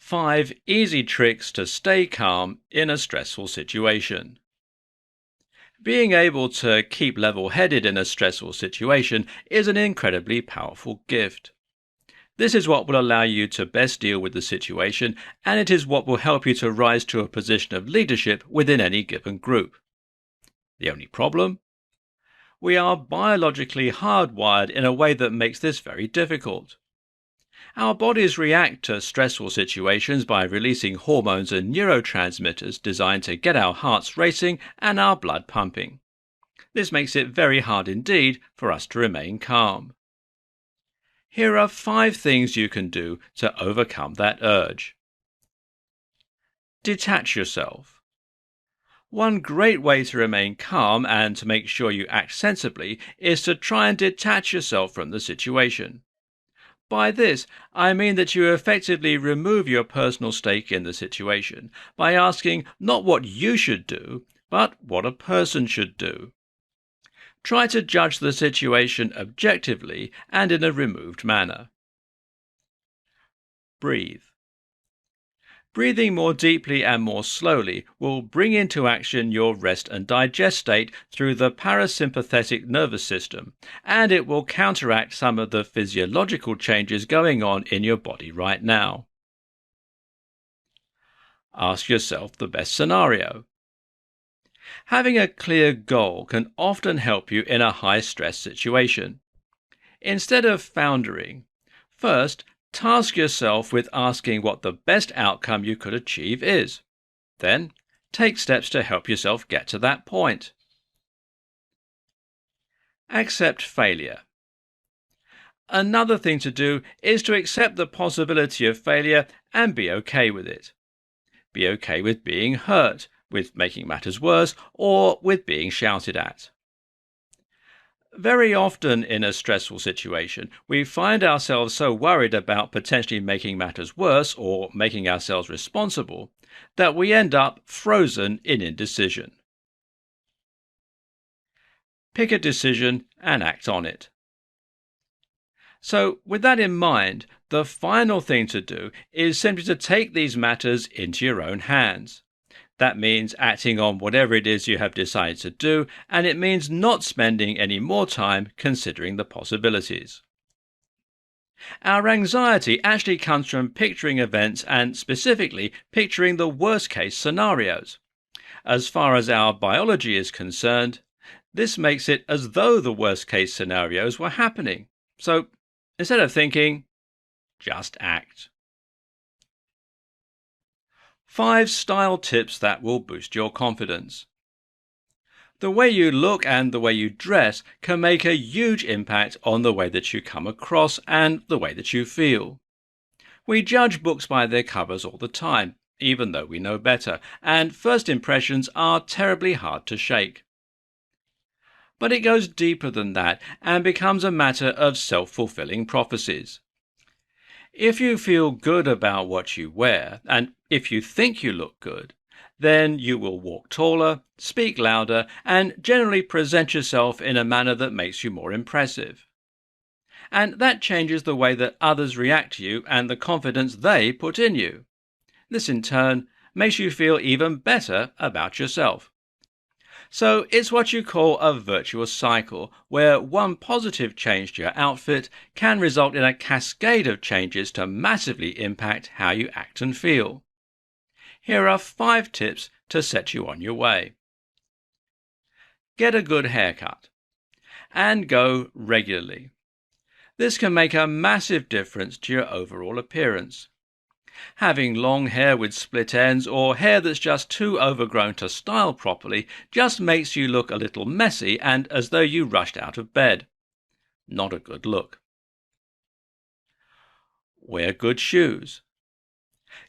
5 easy tricks to stay calm in a stressful situation. Being able to keep level-headed in a stressful situation is an incredibly powerful gift. This is what will allow you to best deal with the situation, and it is what will help you to rise to a position of leadership within any given group. The only problem? We are biologically hardwired in a way that makes this very difficult. Our bodies react to stressful situations by releasing hormones and neurotransmitters designed to get our hearts racing and our blood pumping. This makes it very hard indeed for us to remain calm. Here are 5 things you can do to overcome that urge. Detach yourself. One great way to remain calm and to make sure you act sensibly is to try and detach yourself from the situation. By this, I mean that you effectively remove your personal stake in the situation by asking not what you should do, but what a person should do. Try to judge the situation objectively and in a removed manner. Breathe. Breathing more deeply and more slowly will bring into action your rest and digest state through the parasympathetic nervous system, and it will counteract some of the physiological changes going on in your body right now. Ask yourself the best scenario. Having a clear goal can often help you in a high-stress situation. Instead of floundering, first, task yourself with asking what the best outcome you could achieve is. Then, take steps to help yourself get to that point. Accept failure. Another thing to do is to accept the possibility of failure and be okay with it. Be okay with being hurt, with making matters worse, or with being shouted at. Very often in a stressful situation, we find ourselves so worried about potentially making matters worse or making ourselves responsible that we end up frozen in indecision. Pick a decision and act on it. So, with that in mind, the final thing to do is simply to take these matters into your own hands. That means acting on whatever it is you have decided to do, and it means not spending any more time considering the possibilities. Our anxiety actually comes from picturing events and specifically picturing the worst-case scenarios. As far as our biology is concerned, this makes it as though the worst-case scenarios were happening. So, instead of thinking, just act. 5 style tips that will boost your confidence. The way you look and the way you dress can make a huge impact on the way that you come across and the way that you feel. We judge books by their covers all the time, even though we know better, and first impressions are terribly hard to shake. But it goes deeper than that and becomes a matter of self-fulfilling prophecies. If you feel good about what you wear, and if you think you look good, then you will walk taller, speak louder, and generally present yourself in a manner that makes you more impressive. And that changes the way that others react to you and the confidence they put in you. This in turn makes you feel even better about yourself. So it's what you call a virtuous cycle, where one positive change to your outfit can result in a cascade of changes to massively impact how you act and feel. Here are 5 tips to set you on your way. Get a good haircut. And go regularly. This can make a massive difference to your overall appearance. Having long hair with split ends or hair that's just too overgrown to style properly just makes you look a little messy and as though you rushed out of bed. Not a good look. Wear good shoes.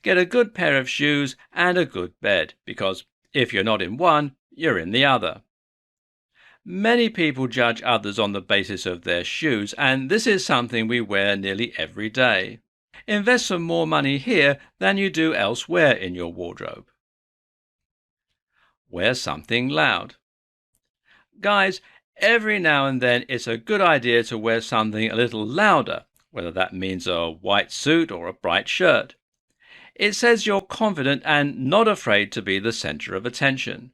Get a good pair of shoes and a good bed, because if you're not in one, you're in the other. Many people judge others on the basis of their shoes, and this is something we wear nearly every day. Invest some more money here than you do elsewhere in your wardrobe. Wear something loud. Guys, every now and then it's a good idea to wear something a little louder, whether that means a white suit or a bright shirt. It says you're confident and not afraid to be the center of attention.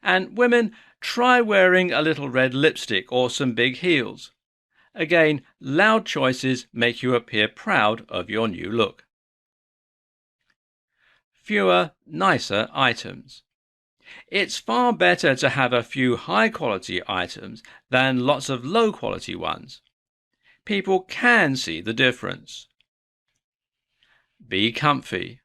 And women, try wearing a little red lipstick or some big heels. Again, loud choices make you appear proud of your new look. Fewer, nicer items. It's far better to have a few high-quality items than lots of low-quality ones. People can see the difference. Be comfy.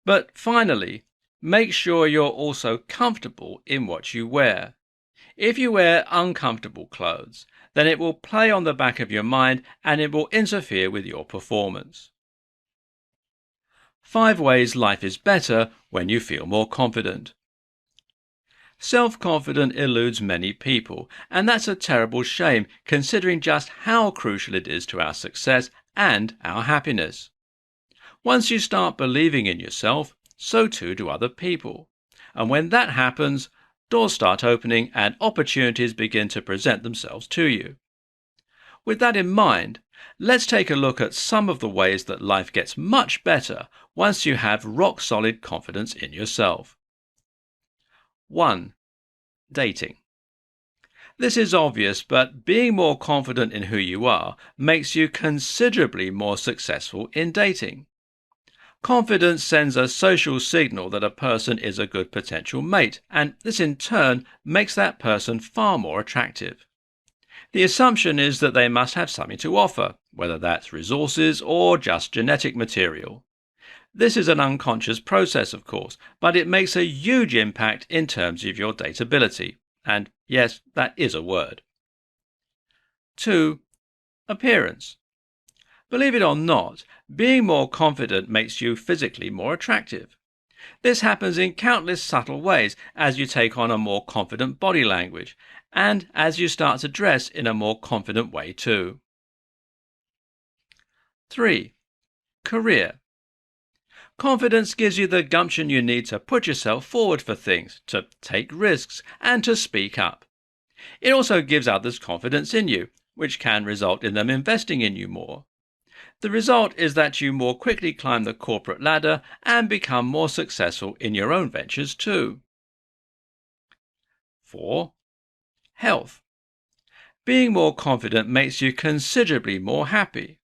But finally, make sure you're also comfortable in what you wear. If you wear uncomfortable clothes, then it will play on the back of your mind and it will interfere with your performance. 5 ways life is better when you feel more confident. Self-confidence eludes many people, and that's a terrible shame considering just how crucial it is to our success and our happiness. Once you start believing in yourself, so too do other people. And when that happens, doors start opening and opportunities begin to present themselves to you. With that in mind, let's take a look at some of the ways that life gets much better once you have rock-solid confidence in yourself. 1. Dating. This is obvious, but being more confident in who you are makes you considerably more successful in dating. Confidence sends a social signal that a person is a good potential mate, and this in turn makes that person far more attractive. The assumption is that they must have something to offer, whether that's resources or just genetic material. This is an unconscious process, of course, but it makes a huge impact in terms of your dateability. And yes, that is a word. 2. Appearance. Believe it or not, being more confident makes you physically more attractive. This happens in countless subtle ways as you take on a more confident body language, and as you start to dress in a more confident way too. 3. Career. Confidence gives you the gumption you need to put yourself forward for things, to take risks, and to speak up. It also gives others confidence in you, which can result in them investing in you more. The result is that you more quickly climb the corporate ladder and become more successful in your own ventures too. 4. Health. Being more confident makes you considerably more happy.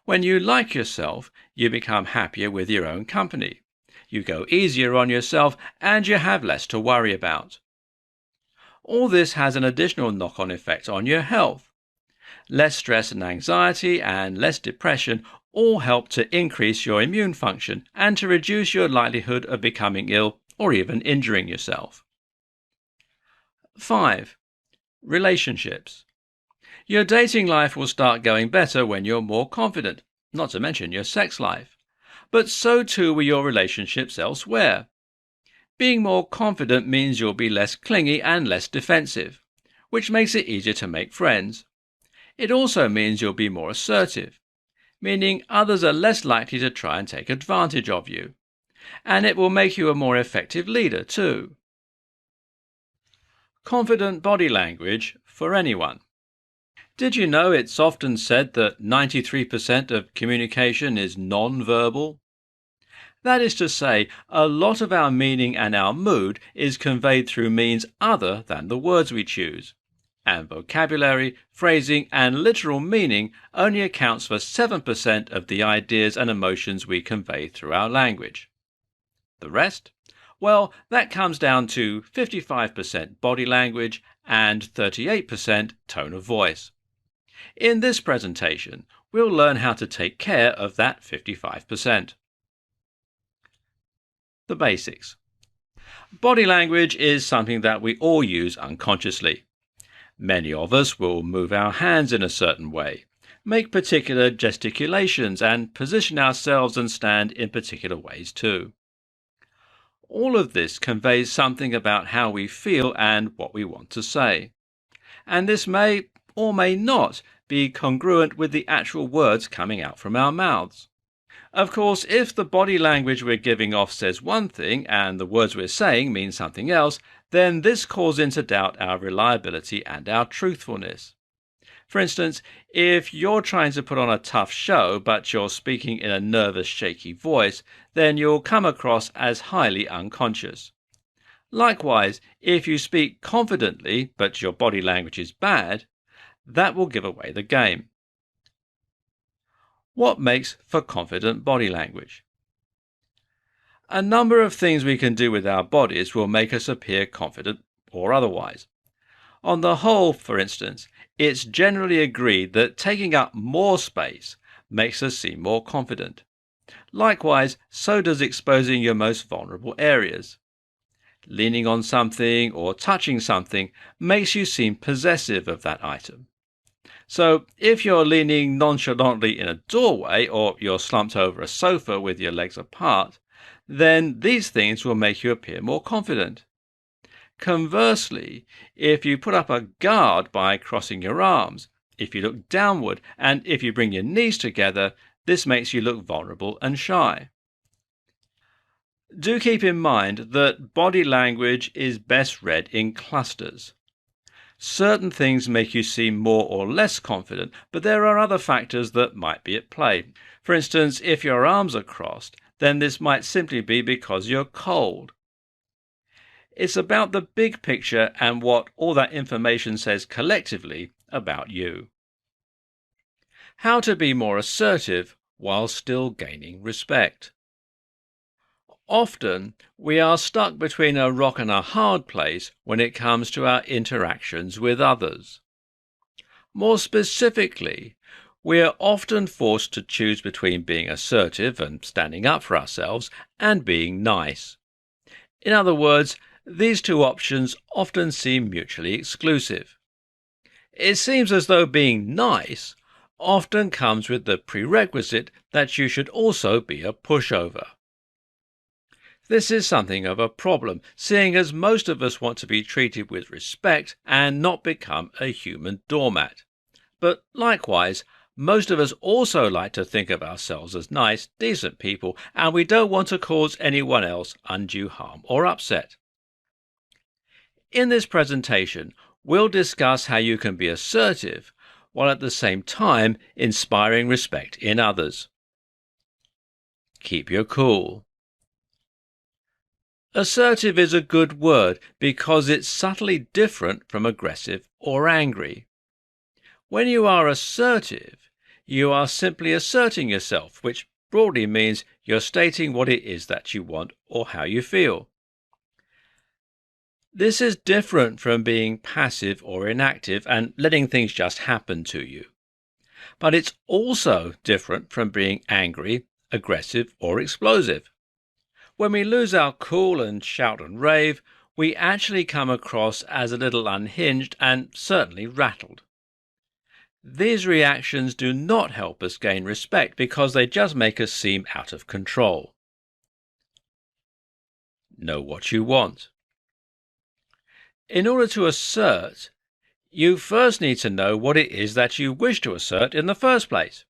When you like yourself, you become happier with your own company. You go easier on yourself and you have less to worry about. All this has an additional knock-on effect on your health. Less stress and anxiety and less depression all help to increase your immune function and to reduce your likelihood of becoming ill or even injuring yourself. 5. Relationships. Your dating life will start going better when you're more confident, not to mention your sex life. But so too will your relationships elsewhere. Being more confident means you'll be less clingy and less defensive, which makes it easier to make friends. It also means you'll be more assertive, meaning others are less likely to try and take advantage of you. And it will make you a more effective leader too. Confident body language for anyone. Did you know it's often said that 93% of communication is non-verbal? That is to say, a lot of our meaning and our mood is conveyed through means other than the words we choose. And vocabulary, phrasing, and literal meaning only accounts for 7% of the ideas and emotions we convey through our language. The rest? Well, that comes down to 55% body language and 38% tone of voice. In this presentation, we'll learn how to take care of that 55%. The basics. Body language is something that we all use unconsciously. Many of us will move our hands in a certain way, make particular gesticulations, and position ourselves and stand in particular ways too. All of this conveys something about how we feel and what we want to say. And this may or may not be congruent with the actual words coming out from our mouths. Of course, if the body language we're giving off says one thing and the words we're saying mean something else, then this calls into doubt our reliability and our truthfulness. For instance, if you're trying to put on a tough show but you're speaking in a nervous, shaky voice, then you'll come across as highly unconscious. Likewise, if you speak confidently but your body language is bad, that will give away the game. What makes for confident body language? A number of things we can do with our bodies will make us appear confident or otherwise. On the whole, for instance, it's generally agreed that taking up more space makes us seem more confident. Likewise, so does exposing your most vulnerable areas. Leaning on something or touching something makes you seem possessive of that item. So if you're leaning nonchalantly in a doorway or you're slumped over a sofa with your legs apart, then these things will make you appear more confident. Conversely, if you put up a guard by crossing your arms, if you look downward, and if you bring your knees together, this makes you look vulnerable and shy. Do keep in mind that body language is best read in clusters. Certain things make you seem more or less confident, but there are other factors that might be at play. For instance, if your arms are crossed, then this might simply be because you're cold. It's about the big picture and what all that information says collectively about you. How to be more assertive while still gaining respect. Often, we are stuck between a rock and a hard place when it comes to our interactions with others. More specifically, we are often forced to choose between being assertive and standing up for ourselves and being nice. In other words, these two options often seem mutually exclusive. It seems as though being nice often comes with the prerequisite that you should also be a pushover. This is something of a problem, seeing as most of us want to be treated with respect and not become a human doormat. But likewise, most of us also like to think of ourselves as nice, decent people, and we don't want to cause anyone else undue harm or upset. In this presentation, we'll discuss how you can be assertive while at the same time inspiring respect in others. Keep your cool. Assertive is a good word because it's subtly different from aggressive or angry. When you are assertive, you are simply asserting yourself, which broadly means you're stating what it is that you want or how you feel. This is different from being passive or inactive and letting things just happen to you. But it's also different from being angry, aggressive, or explosive. When we lose our cool and shout and rave, we actually come across as a little unhinged and certainly rattled. These reactions do not help us gain respect because they just make us seem out of control. Know what you want. In order to assert, you first need to know what it is that you wish to assert in the first place.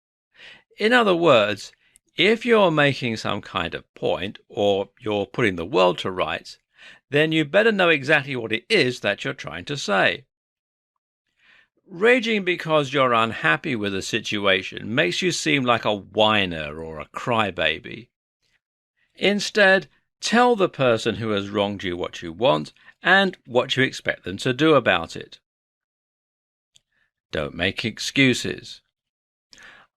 In other words, if you're making some kind of point or you're putting the world to rights, then you better know exactly what it is that you're trying to say. Raging because you're unhappy with a situation makes you seem like a whiner or a crybaby. Instead, tell the person who has wronged you what you want and what you expect them to do about it. Don't make excuses.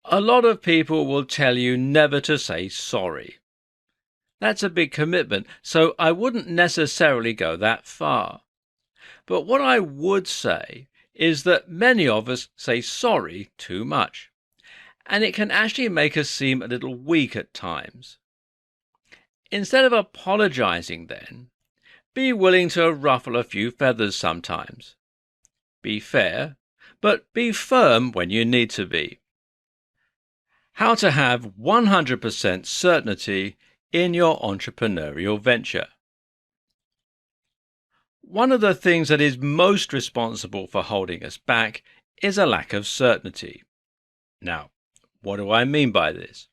A lot of people will tell you never to say sorry. That's a big commitment, so I wouldn't necessarily go that far. But what I would say is that many of us say sorry too much, and it can actually make us seem a little weak at times. Instead of apologizing then, be willing to ruffle a few feathers sometimes. Be fair, but be firm when you need to be. How to have 100% certainty in your entrepreneurial venture. One of the things that is most responsible for holding us back is a lack of certainty. Now, what do I mean by this?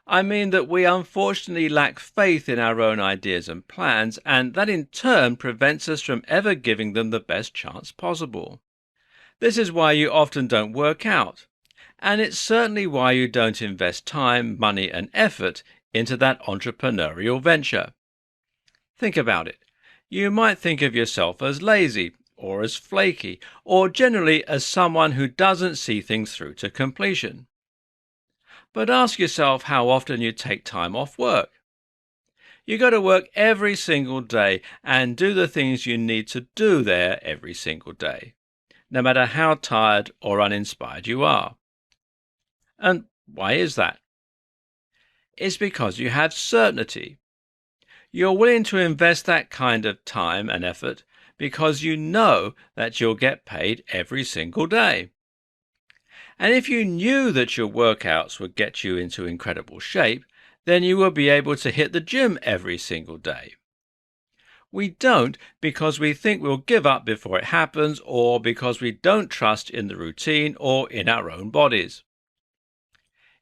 I mean that we unfortunately lack faith in our own ideas and plans, and that in turn prevents us from ever giving them the best chance possible. This is why you often don't work out, and it's certainly why you don't invest time, money, and effort into that entrepreneurial venture. Think about it. You might think of yourself as lazy, or as flaky, or generally as someone who doesn't see things through to completion. But ask yourself how often you take time off work. You go to work every single day and do the things you need to do there every single day, no matter how tired or uninspired you are. And why is that? It's because you have certainty. You're willing to invest that kind of time and effort because you know that you'll get paid every single day. And if you knew that your workouts would get you into incredible shape, then you will be able to hit the gym every single day. We don't because we think we'll give up before it happens, or because we don't trust in the routine or in our own bodies.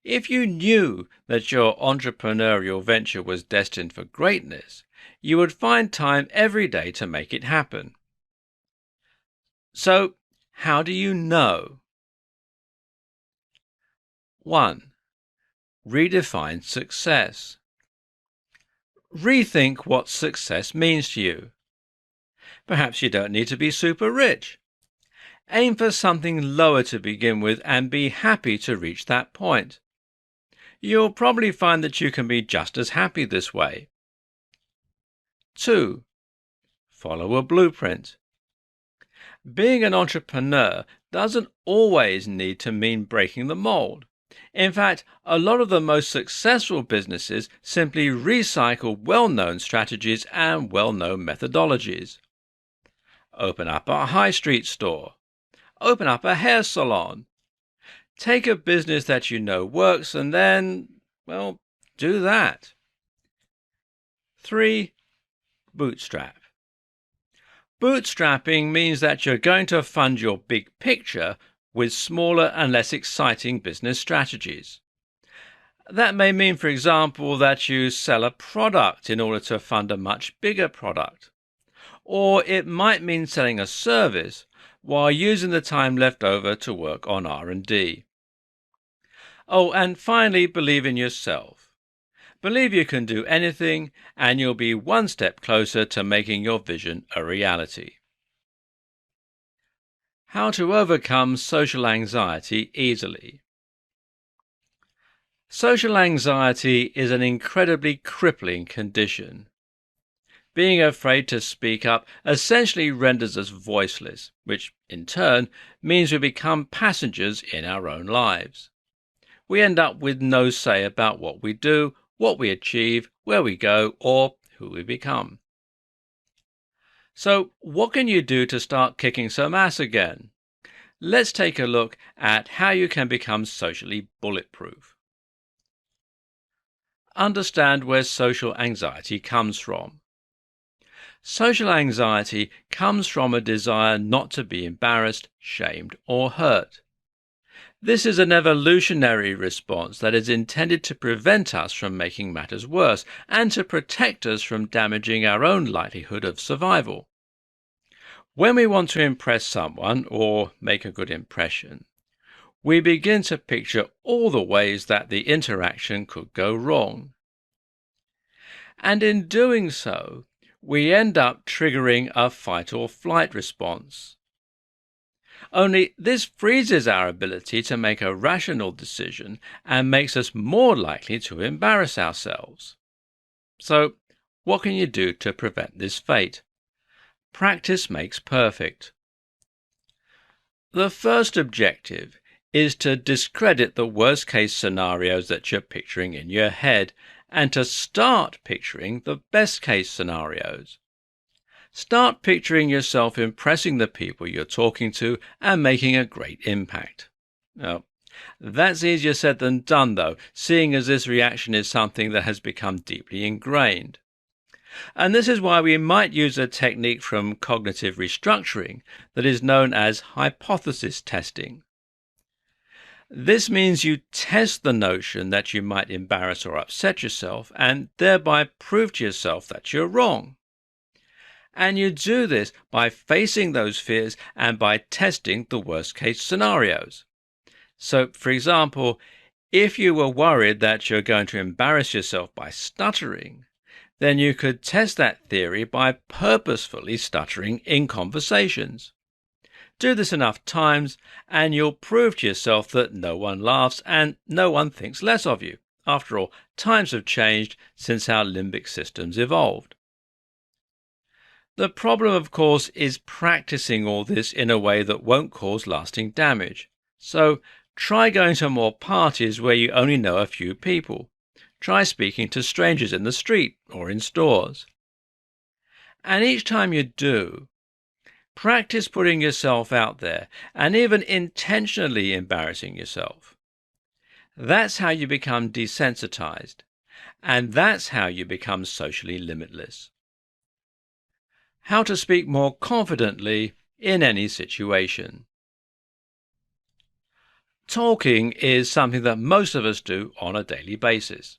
If you knew that your entrepreneurial venture was destined for greatness, you would find time every day to make it happen. So, how do you know? 1. Redefine success. Rethink what success means to you. Perhaps you don't need to be super rich. Aim for something lower to begin with and be happy to reach that point. You'll probably find that you can be just as happy this way. 2. Follow a blueprint. Being an entrepreneur doesn't always need to mean breaking the mold. In fact, a lot of the most successful businesses simply recycle well-known strategies and well-known methodologies. Open up a high street store. Open up a hair salon. Take a business that you know works and then, do that. 3. Bootstrap. Bootstrapping means that you're going to fund your big picture with smaller and less exciting business strategies. That may mean, for example, that you sell a product in order to fund a much bigger product. Or it might mean selling a service while using the time left over to work on R&D. Oh, and finally, believe in yourself. Believe you can do anything, and you'll be one step closer to making your vision a reality. How to overcome social anxiety easily. Social anxiety is an incredibly crippling condition. Being afraid to speak up essentially renders us voiceless, which in turn means we become passengers in our own lives. We end up with no say about what we do, what we achieve, where we go, or who we become. So, what can you do to start kicking some ass again? Let's take a look at how you can become socially bulletproof. Understand where social anxiety comes from. Social anxiety comes from a desire not to be embarrassed, shamed, or hurt. This is an evolutionary response that is intended to prevent us from making matters worse and to protect us from damaging our own likelihood of survival. When we want to impress someone or make a good impression, we begin to picture all the ways that the interaction could go wrong. And in doing so, we end up triggering a fight or flight response. Only this freezes our ability to make a rational decision and makes us more likely to embarrass ourselves. So, what can you do to prevent this fate? Practice makes perfect. The first objective is to discredit the worst-case scenarios that you're picturing in your head and to start picturing the best-case scenarios. Start picturing yourself impressing the people you're talking to and making a great impact. Now, that's easier said than done, though, seeing as this reaction is something that has become deeply ingrained. And this is why we might use a technique from cognitive restructuring that is known as hypothesis testing. This means you test the notion that you might embarrass or upset yourself and thereby prove to yourself that you're wrong. And you do this by facing those fears and by testing the worst case scenarios. So, for example, if you were worried that you're going to embarrass yourself by stuttering, then you could test that theory by purposefully stuttering in conversations. Do this enough times and you'll prove to yourself that no one laughs and no one thinks less of you. After all, times have changed since our limbic systems evolved. The problem, of course, is practicing all this in a way that won't cause lasting damage. So try going to more parties where you only know a few people. Try speaking to strangers in the street or in stores. And each time you do, practice putting yourself out there and even intentionally embarrassing yourself. That's how you become desensitized, and that's how you become socially limitless. How to speak more confidently in any situation. Talking is something that most of us do on a daily basis.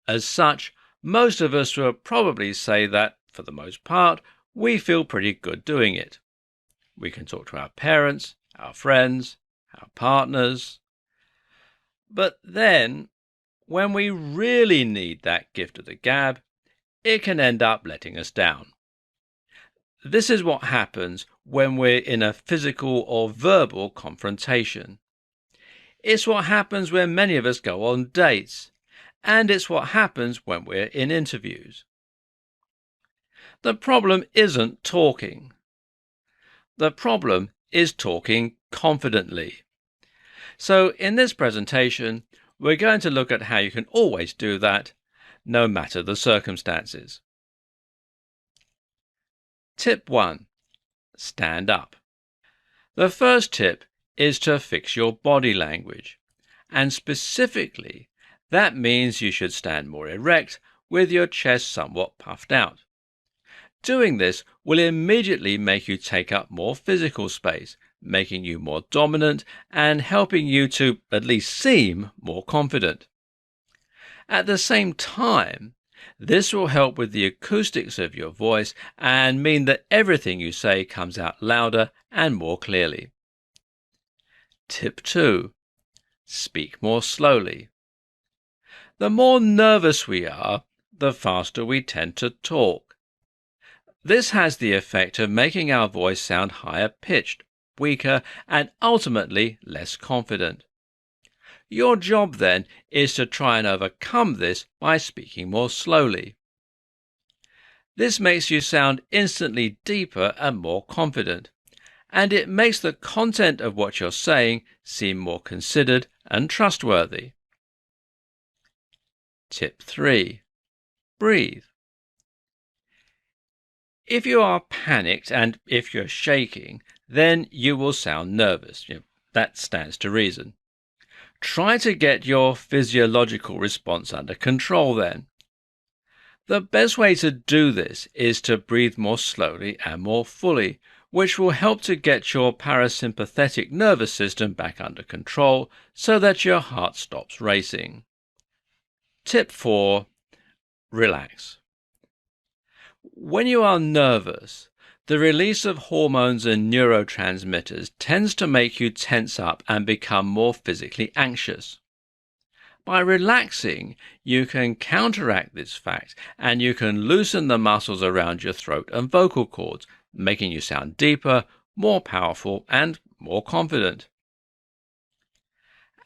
As such, most of us will probably say that, for the most part, we feel pretty good doing it. We can talk to our parents, our friends, our partners. But then, when we really need that gift of the gab, it can end up letting us down. This is what happens when we're in a physical or verbal confrontation. It's what happens when many of us go on dates, and it's what happens when we're in interviews. The problem isn't talking. The problem is talking confidently. So in this presentation, we're going to look at how you can always do that, no matter the circumstances. Tip 1. Stand up. The first tip is to fix your body language, and specifically, that means you should stand more erect with your chest somewhat puffed out. Doing this will immediately make you take up more physical space, making you more dominant and helping you to at least seem more confident. At the same time, this will help with the acoustics of your voice and mean that everything you say comes out louder and more clearly. Tip 2. Speak more slowly. The more nervous we are, the faster we tend to talk. This has the effect of making our voice sound higher pitched, weaker, and ultimately less confident. Your job then is to try and overcome this by speaking more slowly. This makes you sound instantly deeper and more confident, and it makes the content of what you're saying seem more considered and trustworthy. Tip 3. Breathe. If you are panicked and if you're shaking, then you will sound nervous. That stands to reason. Try to get your physiological response under control then. The best way to do this is to breathe more slowly and more fully, which will help to get your parasympathetic nervous system back under control so that your heart stops racing. Tip 4. Relax. When you are nervous, the release of hormones and neurotransmitters tends to make you tense up and become more physically anxious. By relaxing, you can counteract this fact and you can loosen the muscles around your throat and vocal cords, making you sound deeper, more powerful, and more confident.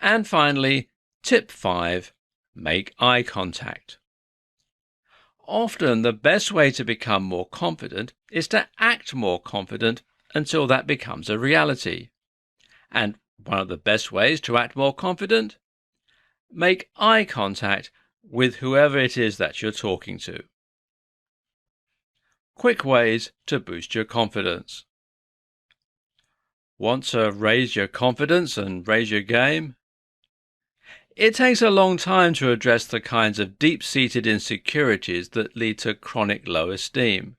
And finally, tip 5, make eye contact. Often the best way to become more confident is to act more confident until that becomes a reality. And one of the best ways to act more confident? Make eye contact with whoever it is that you're talking to. Quick ways to boost your confidence. Want to raise your confidence and raise your game? It takes a long time to address the kinds of deep-seated insecurities that lead to chronic low esteem.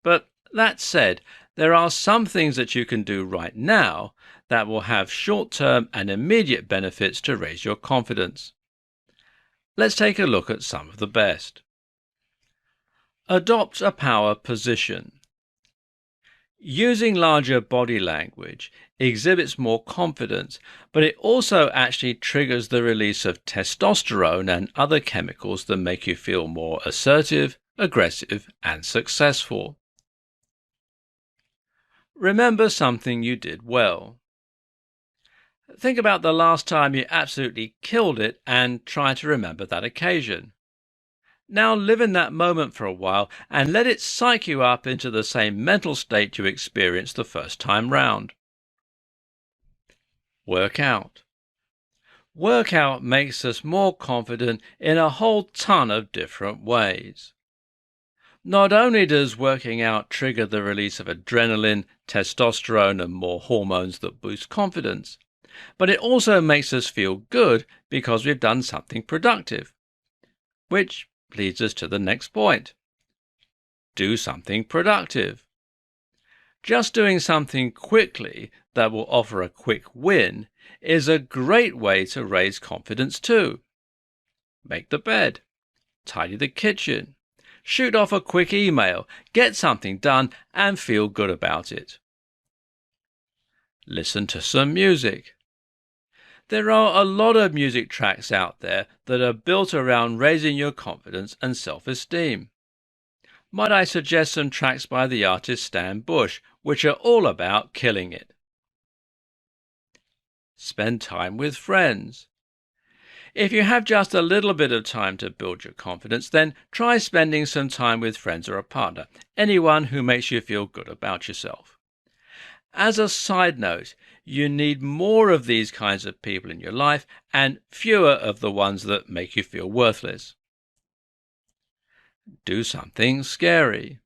But that said, there are some things that you can do right now that will have short-term and immediate benefits to raise your confidence. Let's take a look at some of the best. Adopt a power position. Using larger body language exhibits more confidence, but it also actually triggers the release of testosterone and other chemicals that make you feel more assertive, aggressive, and successful. Remember something you did well. Think about the last time you absolutely killed it and try to remember that occasion. Now live in that moment for a while and let it psych you up into the same mental state you experienced the first time round. Work out. Work out makes us more confident in a whole ton of different ways. Not only does working out trigger the release of adrenaline, testosterone, and more hormones that boost confidence, but it also makes us feel good because we've done something productive. Which leads us to the next point. Do something productive. Just doing something quickly that will offer a quick win is a great way to raise confidence too. Make the bed, tidy the kitchen, shoot off a quick email, get something done and feel good about it. Listen to some music. There are a lot of music tracks out there that are built around raising your confidence and self-esteem. Might I suggest some tracks by the artist Stan Bush, which are all about killing it? Spend time with friends. If you have just a little bit of time to build your confidence, then try spending some time with friends or a partner, anyone who makes you feel good about yourself. As a side note, you need more of these kinds of people in your life and fewer of the ones that make you feel worthless. Do something scary.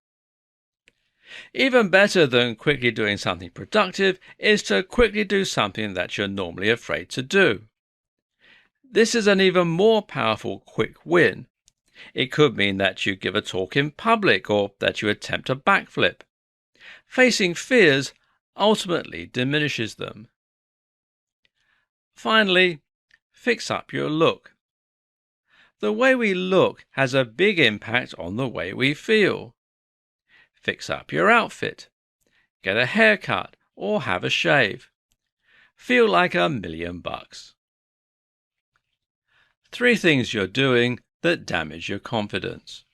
Even better than quickly doing something productive is to quickly do something that you're normally afraid to do. This is an even more powerful quick win. It could mean that you give a talk in public or that you attempt a backflip. Facing fears ultimately diminishes them. Finally, fix up your look. The way we look has a big impact on the way we feel. Fix up your outfit. Get a haircut or have a shave. Feel like $1,000,000. 3 things you're doing that damage your confidence.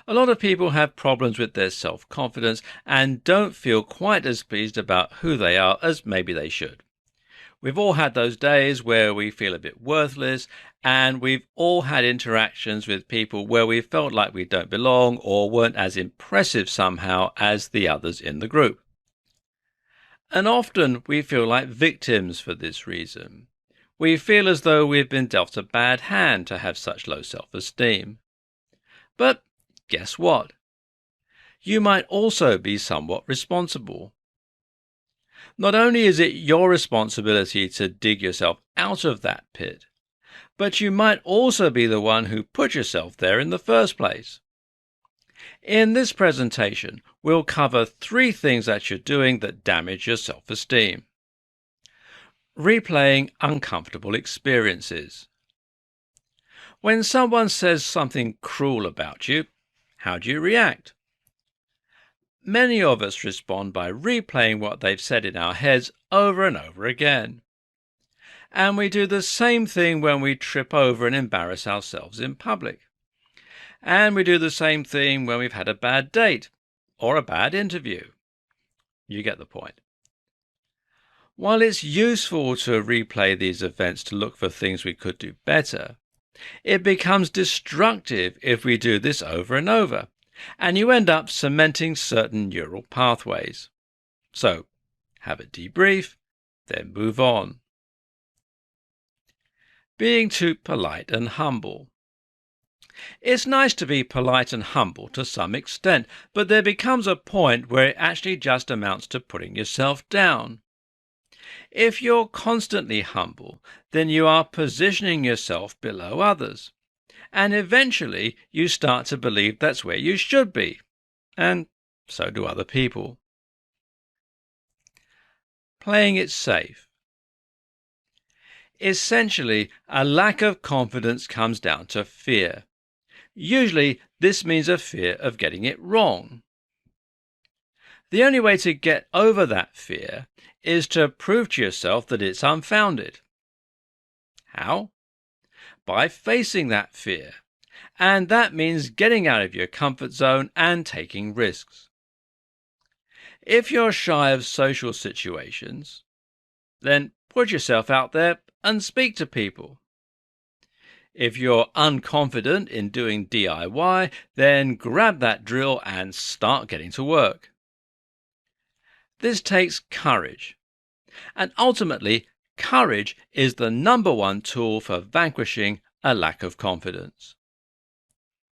A lot of people have problems with their self-confidence and don't feel quite as pleased about who they are as maybe they should. We've all had those days where we feel a bit worthless, and we've all had interactions with people where we felt like we don't belong or weren't as impressive somehow as the others in the group. And often we feel like victims for this reason. We feel as though we've been dealt a bad hand to have such low self-esteem. But guess what? You might also be somewhat responsible. Not only is it your responsibility to dig yourself out of that pit, but you might also be the one who put yourself there in the first place. In this presentation, we'll cover 3 things that you're doing that damage your self-esteem. Replaying uncomfortable experiences. When someone says something cruel about you, how do you react? Many of us respond by replaying what they've said in our heads over and over again. And we do the same thing when we trip over and embarrass ourselves in public. And we do the same thing when we've had a bad date or a bad interview. You get the point. While it's useful to replay these events to look for things we could do better, it becomes destructive if we do this over and over, and you end up cementing certain neural pathways. So, have a debrief, then move on. Being too polite and humble. It's nice to be polite and humble to some extent, but there becomes a point where it actually just amounts to putting yourself down. If you're constantly humble, then you are positioning yourself below others, and eventually you start to believe that's where you should be, and so do other people. Playing it safe. Essentially, a lack of confidence comes down to fear. Usually, this means a fear of getting it wrong. The only way to get over that fear is to prove to yourself that it's unfounded. How? By facing that fear. And that means getting out of your comfort zone and taking risks. If you're shy of social situations, then put yourself out there and speak to people. If you're unconfident in doing DIY, then grab that drill and start getting to work. This takes courage. And ultimately, courage is the number one tool for vanquishing a lack of confidence.